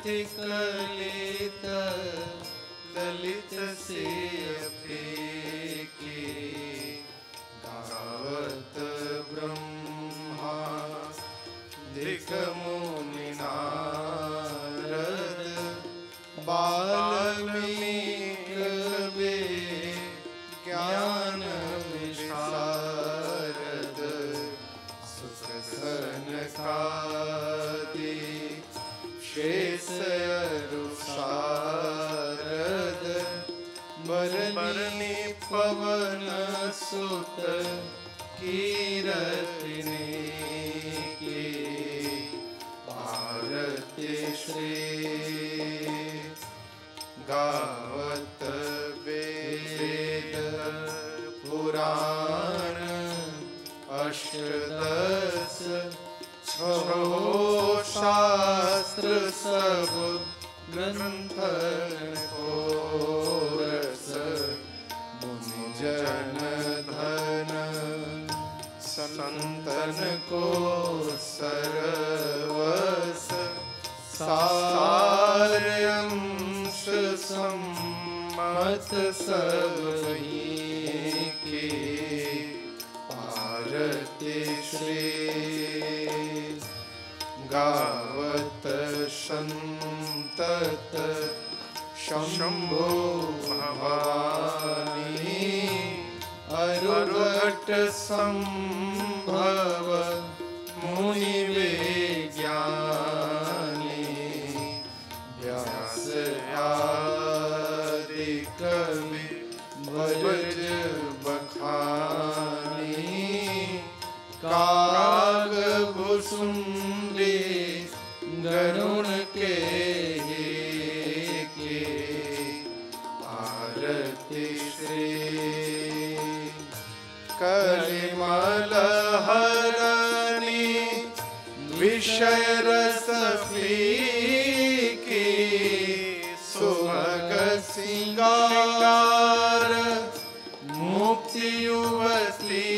कलित ललित से अपेके गावत ब्रह्मा दिक मुनि नारद बाल्मीकि ज्ञान विशारद सुख सनकादि शेष सारद बरनी पवन सुत कीरति के भारती श्री गावत वेद पुराण अष्टदश छो शास्त्र सब ग्रंथ को रस मुनि जन धन संतन को सरवस सारंश सम्मत सब के भारती श्री गावत संतत शंभो भवानी अरुघट संभव मुनि विज्ञानी व्यास आदि कवि वज्र बखानी कागभुसुंडी गरुण के आरती श्री कलिमल हरणी विषय रस फीकी सुभग सिंगार मुक्ति युवती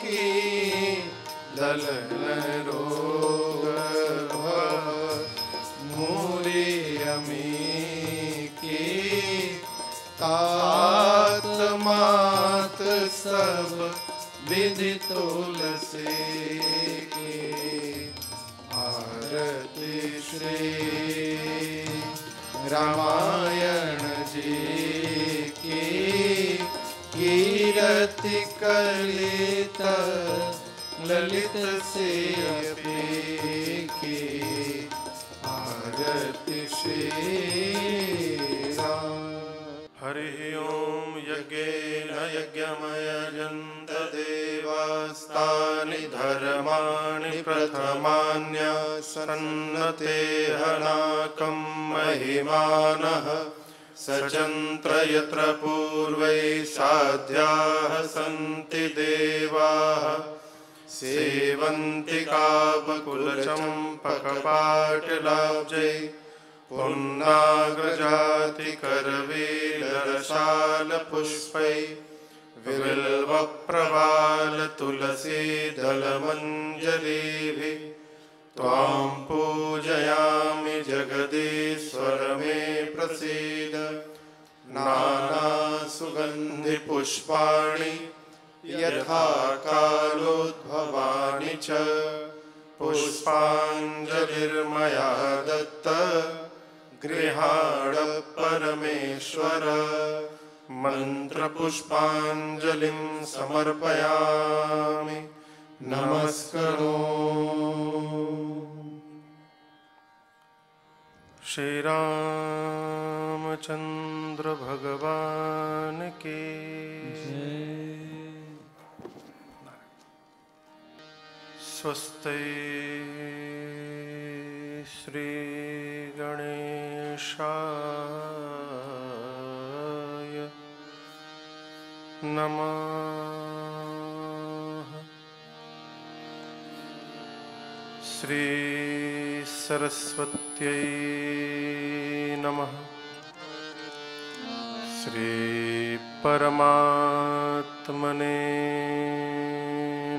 की ललन रोग भव मूरी अमी की तात मात सब विधि तुलसी की आरती श्री रामायण जी की कीरति कलित ललित से अपेके आरती श्री राम। हरि ओम यज्ञेन यज्ञमयजन्त देवास्तानि धर्माणि प्रथमान्यसन्नते हनाकं महिमानः सचन्त्र यत्र पूर्वै साध्याः सन्ति देवाः सेवन्ति कामकुलचम्पकपाटलाब्जै पुन्नागजातिकरवेलरसालपुष्पै विल्वप्रवालतुलसीदलमञ्जरीभिः त्वां पूजयामि जगदीश्वर मे प्रसीद। नानासुगन्धिपुष्पाणि यथा कालोद्भवानि च पुष्पाञ्जलिर्मया दत्ता गृहाण परमेश्वर। मंत्रपुष्पाञ्जलिं समर्पयामि नमस्करो। श्री रामचंद्र भगवान की स्वस्ति श्री गणेशाय नमः। श्री सरस्वत्यै नमः। श्री परमात्मने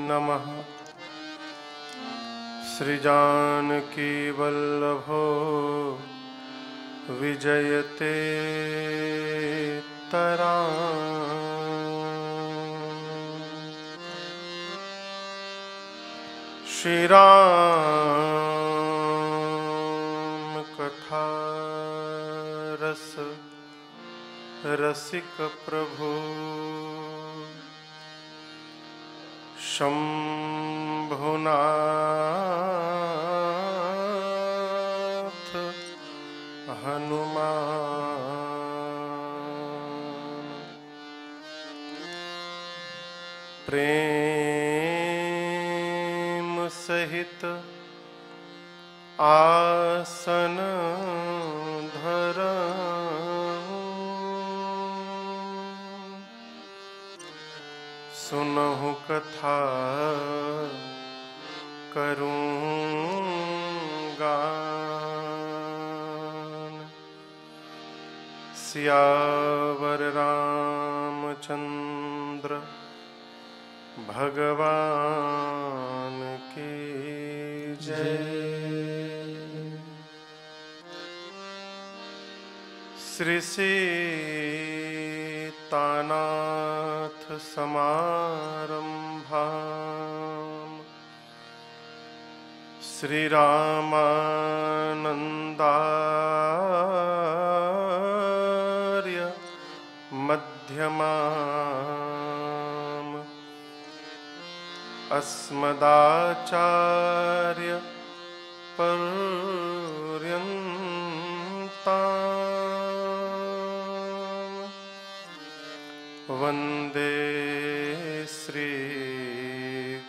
नमः। श्री जानकी वल्लभो विजयते श्री राम कथा रस रसिक प्रभु शंभुनाथ हनुमान प्रेम सहित आसन धरऊं, सुनहु कथा करूं गान। सियावर रामचंद्र भगवान की जय। श्री सीतानाथ समारंभाम् श्री रामानंदार्य मध्यमाम् अस्मदाचार्य पर्यन्ताम् वन्दे श्री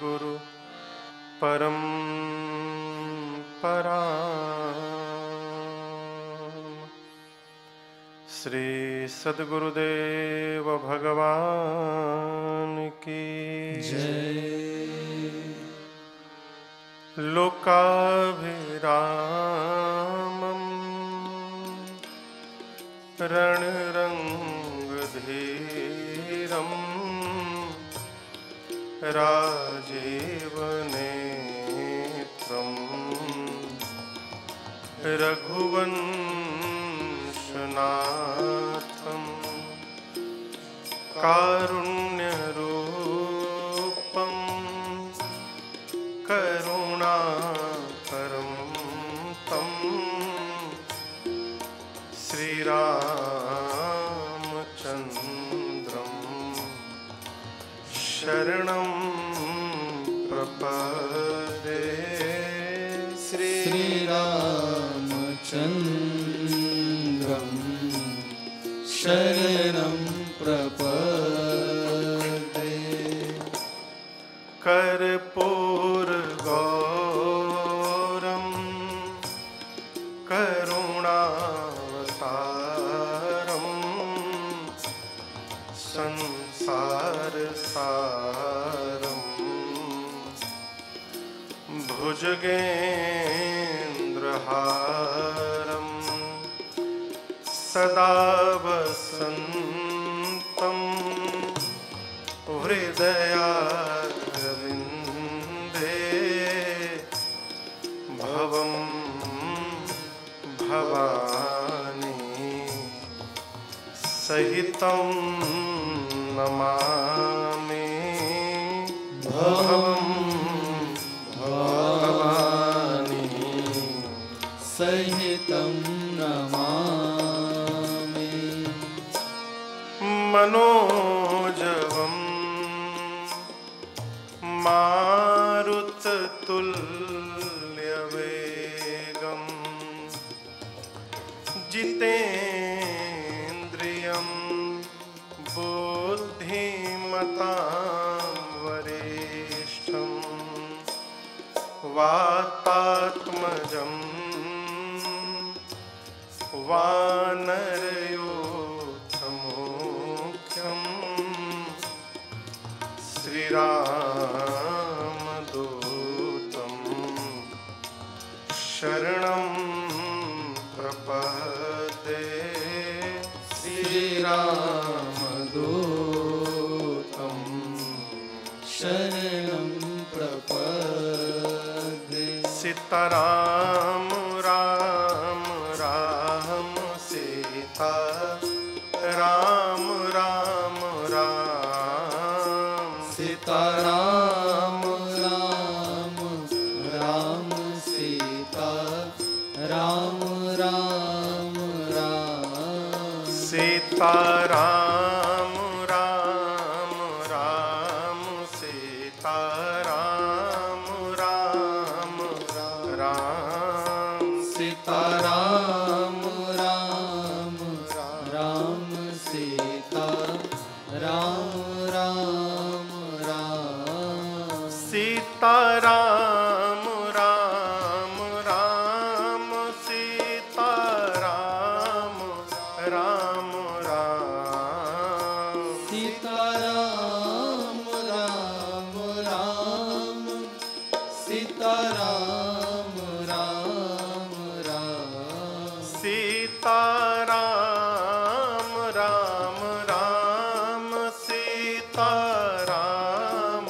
गुरु परम्पराम्। श्री सद्गुरुदेव भगवान की जय। लोकाभिरामम् रणरङ्गधीरम् राजीवनेत्रम् रघुवंशनाथम् कारुण्यरूपम् करुणाकरं तं श्रीरामचन्द्रं शरणं प्रपद्ये। श्रीरामचन्द्रं शरणं प्रपद्ये। कर्पूरगौरं करुणावतारं संसारसारं भुजगेन्द्रहारं सदा वसन्तं हृदयारविन्दे भवं भवानी सहितं नमामि भवं भवानी सहितं नमामि। मनोजवम् मारुततुल्यवेगम् जितेन्द्रियं बुद्धिमतां वरिष्ठं वातात्मजं वानरयोधमुख्यं श्रीरामदूतं शरणं प्रपद्ये। श्रीरामदूतं शरणं प्रपद्ये। सीताराम राम राम सीता राम राम राम सीताराम राम राम सीता राम राम राम सीताराम राम राम सीताराम राम राम सीताराम राम राम सीता राम राम राम सीताराम राम राम सीताराम राम राम सीताराम राम राम सीताराम राम राम सीताराम राम राम सीताराम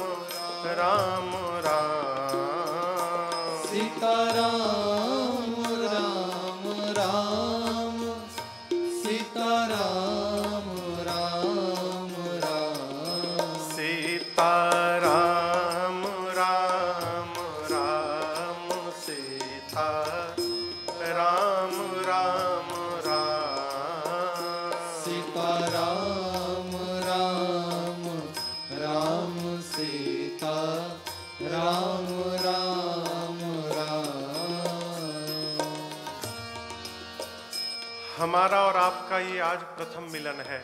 राम राम सीताराम राम राम सीताराम राम राम सीताराम राम राम सीता राम राम राम सीताराम राम राम सीता राम राम राम। हमारा और आपका ये आज प्रथम मिलन है।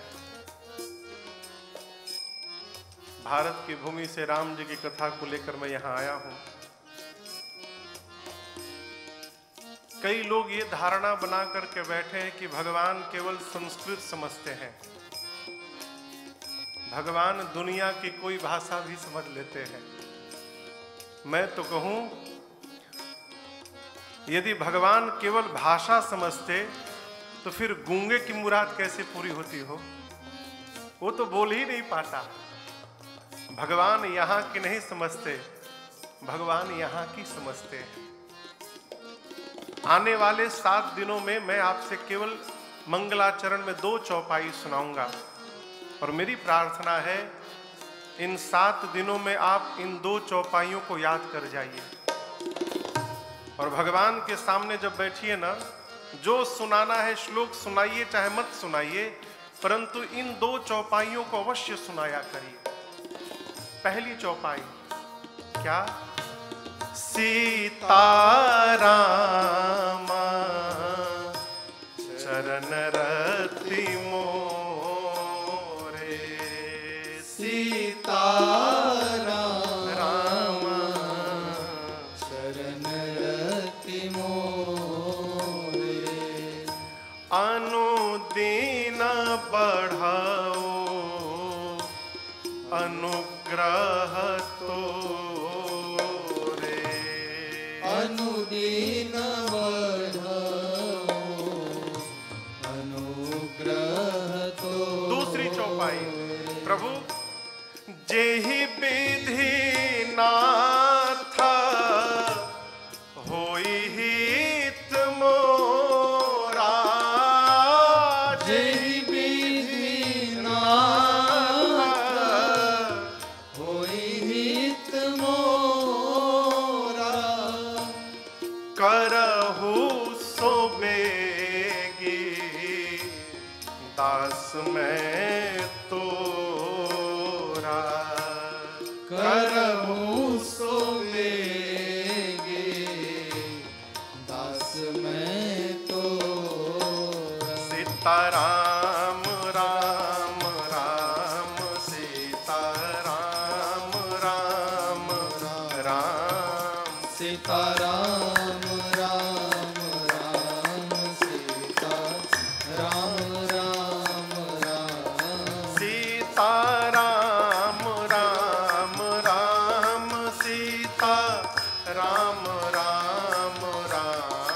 भारत की भूमि से राम जी की कथा को लेकर मैं यहां आया हूं। कई लोग ये धारणा बना करके बैठे हैं कि भगवान केवल संस्कृत समझते हैं, भगवान दुनिया की कोई भाषा भी समझ लेते हैं। मैं तो कहूं, यदि भगवान केवल भाषा समझते तो फिर गूंगे की मुराद कैसे पूरी होती हो? वो तो बोल ही नहीं पाता। भगवान यहाँ की नहीं समझते, भगवान यहाँ की समझते हैं। आने वाले 7 दिनों में मैं आपसे केवल मंगलाचरण में 2 चौपाई सुनाऊंगा और मेरी प्रार्थना है इन 7 दिनों में आप इन 2 चौपाइयों को याद कर जाइए और भगवान के सामने जब बैठिए ना, जो सुनाना है श्लोक सुनाइए चाहे मत सुनाइए, परंतु इन 2 चौपाइयों को अवश्य सुनाया करिए। पहली चौपाई क्या? सीताराम चरण रति मोरे सीताराम चरण रति मोरे अनुदीन बढ़ाओ अनुग्रह तोरे अनुदीन बढ़ाओ अनुग्रह तो। दूसरी चौपाई प्रभु जेहि विधि नाथ होई हित मोरा जेहि विधि नाथ होई हित मोरा करहु सो बेगी दास मैं तोरा करहु सो बेगे दास मैं तो। सीताराम राम राम सीताराम राम राम सीताराम राम राम सीता राम राम राम सीताराम राम राम सीता राम राम राम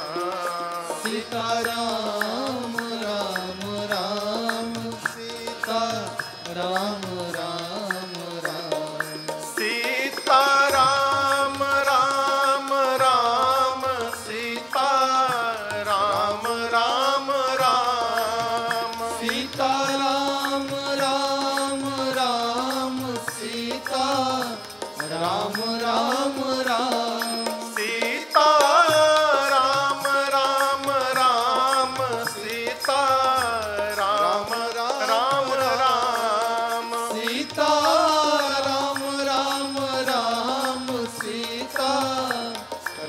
सीताराम राम राम सीता राम राम राम सीताराम राम राम सीता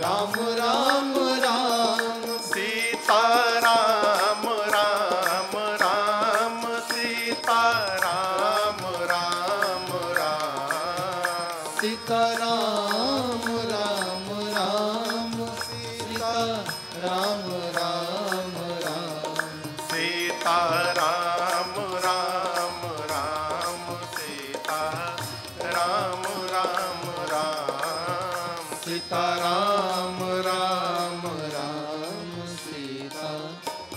राम राम राम सीता राम राम राम सीता राम राम राम सीता राम राम राम सीता राम राम राम सीता राम राम राम सीता राम राम राम सीता राम राम राम सीता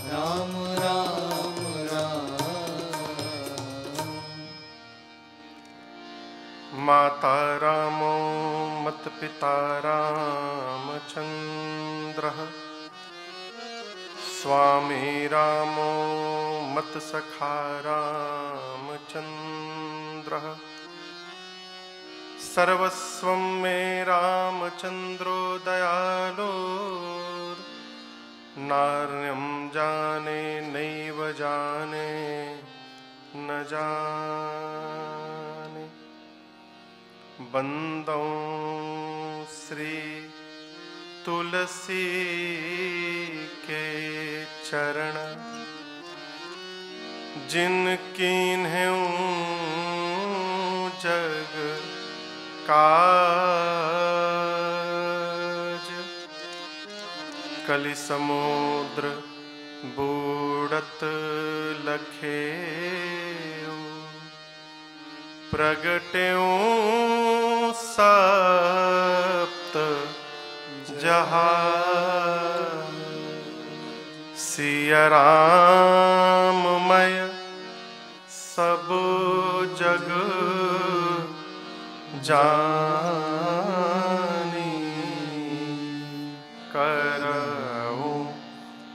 राम राम राम माता रामो मत पिता रामचंद्रः स्वामी रामो मत सखा रामचंद्रः सर्वस्वं मे रामचंद्रो दयालो नार्यं जाने नैव जाने न जाने बंदौ श्री तुलसी के चरण जिनकीन्हें जग काज कलि समुद्र बूढ़त लखे प्रगट्यों सप्त जहां सिया राममय सब जग जानी करऊं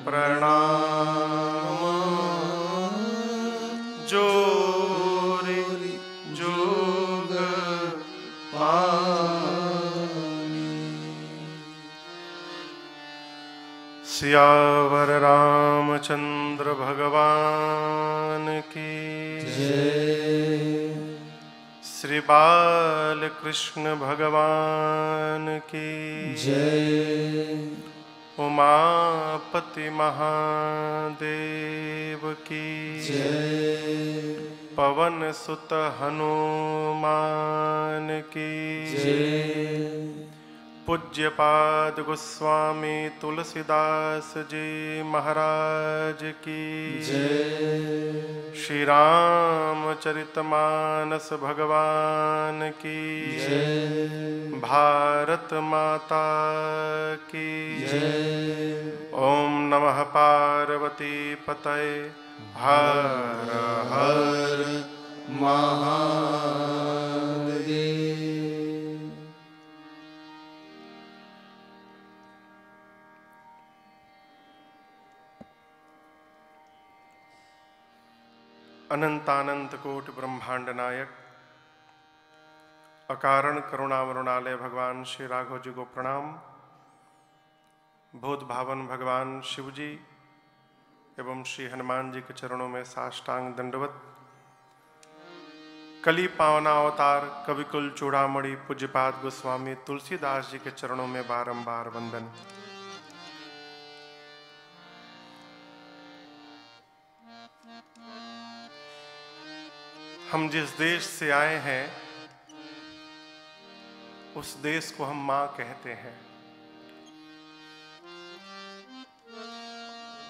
प्रणाम जोरी जोग पानी सियावर रामचंद्र भगवान की जय श्री बाल कृष्ण भगवान की जय उमापति महादेव की जय पवन सुत हनुमान की जय पूज्यपाद गोस्वामी तुलसीदास जी महाराज की जय श्री रामचरितमानस भगवान की जय भारत माता की जय ओम नमः पार्वती पतये हर हर महादेव अनंतानंत कोटि ब्रह्मांड नायक अकारण करुणावरुणालय भगवान श्री राघव जी को प्रणाम। बोध भावन भगवान शिव जी एवं श्री हनुमान जी के चरणों में साष्टांग दंडवत। कली पावना अवतार कविकुल चूड़ामणि पूज्यपाद गोस्वामी तुलसीदास जी के चरणों में बारंबार वंदन। हम जिस देश से आए हैं उस देश को हम मां कहते हैं,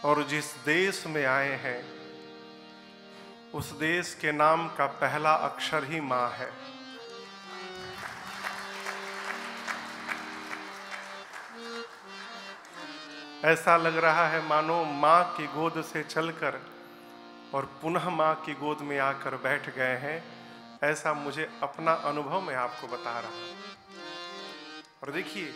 और जिस देश में आए हैं उस देश के नाम का पहला अक्षर ही मां है। ऐसा लग रहा है मानो मां की गोद से चलकर और पुनः मां की गोद में आकर बैठ गए हैं। ऐसा मुझे अपना अनुभव मैं आपको बता रहा हूं। और देखिए,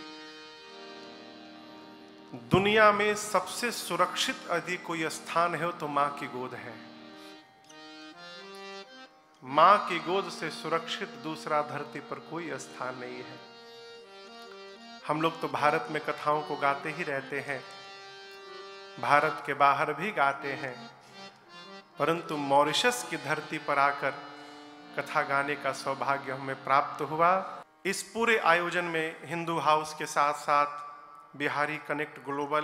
दुनिया में सबसे सुरक्षित यदि कोई स्थान है तो मां की गोद है। मां की गोद से सुरक्षित दूसरा धरती पर कोई स्थान नहीं है। हम लोग तो भारत में कथाओं को गाते ही रहते हैं, भारत के बाहर भी गाते हैं, परंतु मॉरिशस की धरती पर आकर कथा गाने का सौभाग्य हमें प्राप्त हुआ। इस पूरे आयोजन में हिंदू हाउस के साथ साथ Bihari connect global,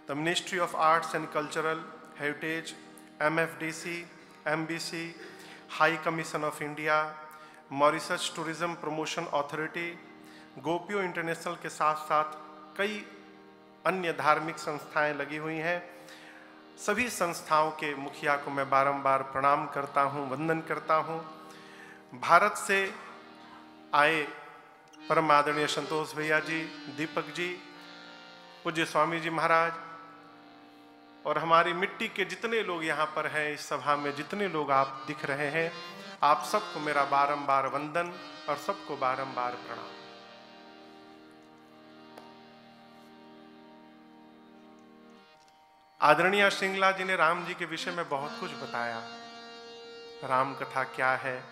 the ministry of arts and cultural heritage, MFDC, MBC, high commission of India, Mauritius tourism promotion authority, GOPIO international के साथ साथ कई अन्य धार्मिक संस्थाएं लगी हुई हैं। सभी संस्थाओं के मुखिया को मैं बारंबार प्रणाम करता हूं, वंदन करता हूं। भारत से आए परम आदरणीय संतोष भैया जी, दीपक जी, पूज्य स्वामी जी महाराज और हमारी मिट्टी के जितने लोग यहाँ पर हैं, इस सभा में जितने लोग आप दिख रहे हैं, आप सबको मेरा बारंबार वंदन और सबको बारंबार प्रणाम। आदरणीय श्रृंगला जी ने राम जी के विषय में बहुत कुछ बताया। राम कथा क्या है।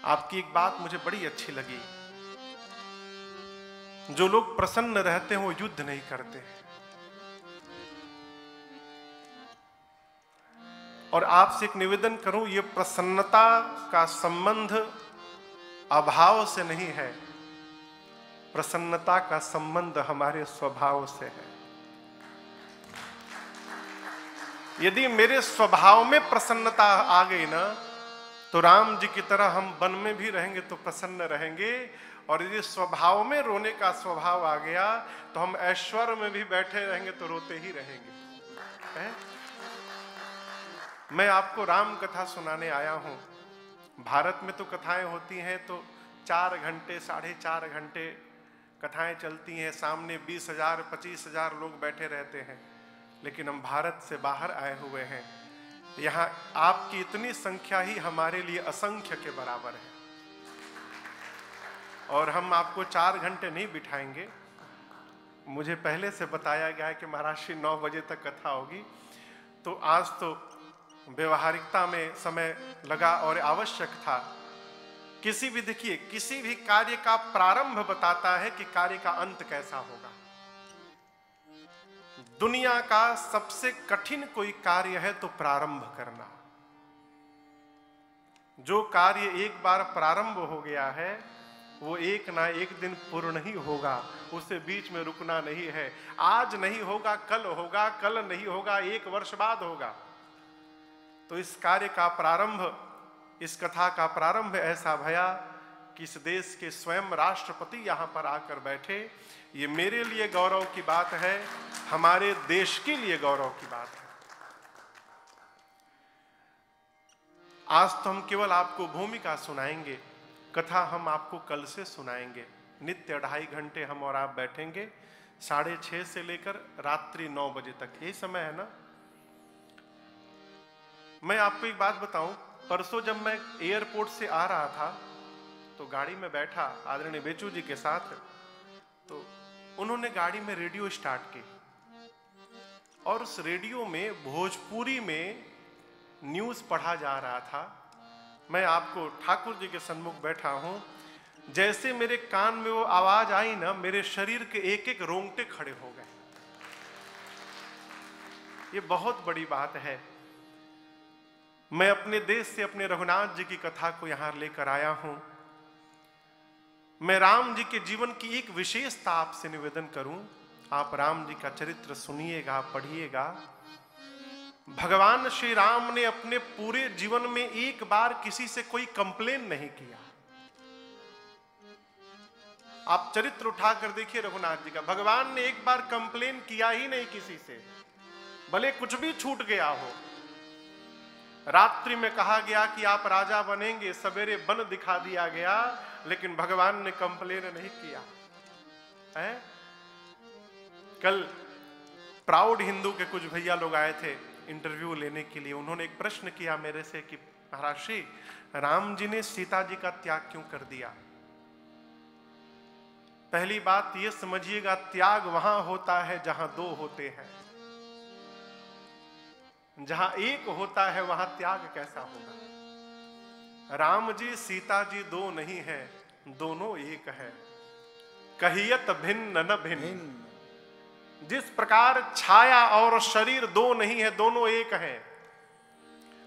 आपकी एक बात मुझे बड़ी अच्छी लगी, जो लोग प्रसन्न रहते हैं वो युद्ध नहीं करते। और आपसे एक निवेदन करूं, ये प्रसन्नता का संबंध अभाव से नहीं है, प्रसन्नता का संबंध हमारे स्वभाव से है। यदि मेरे स्वभाव में प्रसन्नता आ गई ना, तो राम जी की तरह हम वन में भी रहेंगे तो प्रसन्न रहेंगे, और यदि स्वभाव में रोने का स्वभाव आ गया तो हम ऐश्वर्य में भी बैठे रहेंगे तो रोते ही रहेंगे। है? मैं आपको राम कथा सुनाने आया हूं। भारत में तो कथाएं होती हैं तो 4 घंटे 4.5 घंटे कथाएं चलती हैं, सामने 20,000 25,000 लोग बैठे रहते हैं। लेकिन हम भारत से बाहर आए हुए हैं, यहाँ आपकी इतनी संख्या ही हमारे लिए असंख्य के बराबर है। और हम आपको 4 घंटे नहीं बिठाएंगे। मुझे पहले से बताया गया है कि महाराज 9 बजे तक कथा होगी, तो आज तो व्यवहारिकता में समय लगा और आवश्यक था। किसी भी, देखिए, किसी भी कार्य का प्रारंभ बताता है कि कार्य का अंत कैसा होगा। दुनिया का सबसे कठिन कोई कार्य है तो प्रारंभ करना। जो कार्य एक बार प्रारंभ हो गया है वो एक ना एक दिन पूर्ण ही होगा, उसे बीच में रुकना नहीं है। आज नहीं होगा कल होगा, कल नहीं होगा 1 वर्ष बाद होगा। तो इस कार्य का प्रारंभ, इस कथा का प्रारंभ ऐसा भया कि इस देश के स्वयं राष्ट्रपति यहां पर आकर बैठे। ये मेरे लिए गौरव की बात है, हमारे देश के लिए गौरव की बात है। आज तो हम केवल आपको भूमिका सुनाएंगे, कथा हम आपको कल से सुनाएंगे। नित्य 2.5 घंटे हम और आप बैठेंगे, 6:30 से लेकर रात्रि 9 बजे तक, यही समय है ना। मैं आपको एक बात बताऊं, परसों जब मैं एयरपोर्ट से आ रहा था तो गाड़ी में बैठा आदरणीय बेचू जी के साथ, तो उन्होंने गाड़ी में रेडियो स्टार्ट की और उस रेडियो में भोजपुरी में न्यूज़ पढ़ा जा रहा था। मैं आपको ठाकुर जी के सन्मुख बैठा हूं, जैसे मेरे कान में वो आवाज आई ना, मेरे शरीर के एक एक रोंगटे खड़े हो गए। ये बहुत बड़ी बात है। मैं अपने देश से अपने रघुनाथ जी की कथा को यहां लेकर आया हूं। मैं राम जी के जीवन की एक विशेषता आपसे निवेदन करूं। आप राम जी का चरित्र सुनिएगा, पढ़िएगा। भगवान श्री राम ने अपने पूरे जीवन में एक बार किसी से कोई कंप्लेन नहीं किया। आप चरित्र उठाकर देखिए रघुनाथ जी का, भगवान ने एक बार कंप्लेन किया ही नहीं किसी से, भले कुछ भी छूट गया हो। रात्रि में कहा गया कि आप राजा बनेंगे, सवेरे बन दिखा दिया गया, लेकिन भगवान ने कंप्लेन नहीं किया है। कल प्राउड हिंदू के कुछ भैया लोग आए थे इंटरव्यू लेने के लिए। उन्होंने एक प्रश्न किया मेरे से कि महाराज श्री, राम जी ने सीता जी का त्याग क्यों कर दिया। पहली बात ये समझिएगा, त्याग वहां होता है जहां 2 होते हैं। जहां 1 होता है वहां त्याग कैसा होगा। राम जी सीता जी 2 नहीं है, दोनों एक है। कहियत भिन्न न भिन्न। जिस प्रकार छाया और शरीर 2 नहीं है, दोनों एक है।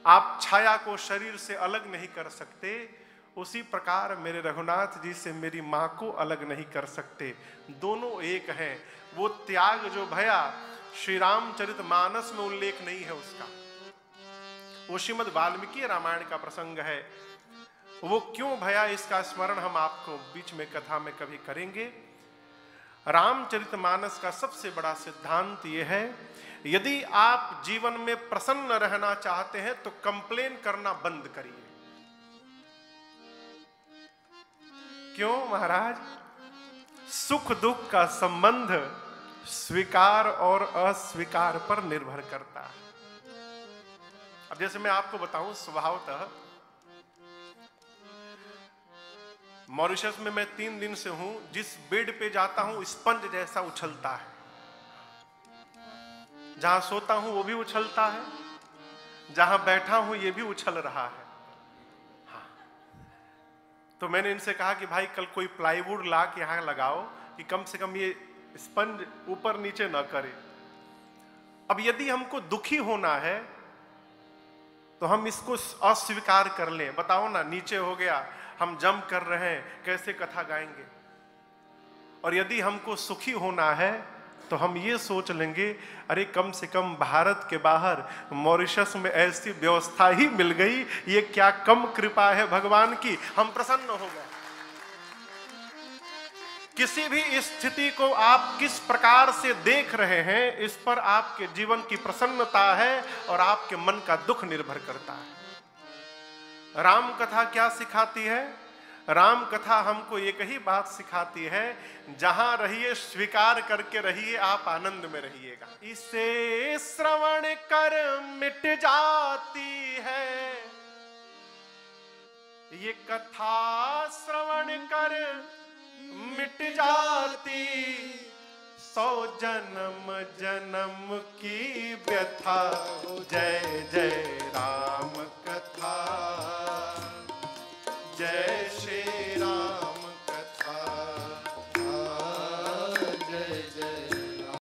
आप छाया को शरीर से अलग नहीं कर सकते, उसी प्रकार मेरे रघुनाथ जी से मेरी माँ को अलग नहीं कर सकते, दोनों एक हैं। वो त्याग जो भया श्री रामचरितमानस में उल्लेख नहीं है उसका, वो श्रीमद् वाल्मीकि रामायण का प्रसंग है। वो क्यों भया इसका स्मरण हम आपको बीच में कथा में कभी करेंगे। रामचरितमानस का सबसे बड़ा सिद्धांत यह है, यदि आप जीवन में प्रसन्न रहना चाहते हैं तो कंप्लेन करना बंद करिए। क्यों महाराज? सुख दुख का संबंध स्वीकार और अस्वीकार पर निर्भर करता है। अब जैसे मैं आपको बताऊं, स्वभावतः मॉरिशस में मैं 3 दिन से हूं, जिस बेड पे जाता हूं स्पंज जैसा उछलता है, जहां सोता हूं वो भी उछलता है, जहां बैठा हूं ये भी उछल रहा है। हाँ। तो मैंने इनसे कहा कि भाई कल कोई प्लाईवुड ला के यहां लगाओ कि कम से कम ये स्पंज ऊपर नीचे ना करे। अब यदि हमको दुखी होना है तो हम इसको अस्वीकार कर लें। बताओ ना, नीचे हो गया, हम जंप कर रहे हैं, कैसे कथा गाएंगे। और यदि हमको सुखी होना है तो हम ये सोच लेंगे, अरे कम से कम भारत के बाहर मॉरिशस में ऐसी व्यवस्था ही मिल गई, ये क्या कम कृपा है भगवान की, हम प्रसन्न हो गए। किसी भी स्थिति को आप किस प्रकार से देख रहे हैं, इस पर आपके जीवन की प्रसन्नता है और आपके मन का दुख निर्भर करता है। राम कथा क्या सिखाती है? राम कथा हमको एक ही बात सिखाती है, जहां रहिए स्वीकार करके रहिए, आप आनंद में रहिएगा। इसे श्रवण कर मिट जाती है, ये कथा श्रवण कर मिट जाती, 100 जन्म जन्म की व्यथा। जय जय राम कथा, जय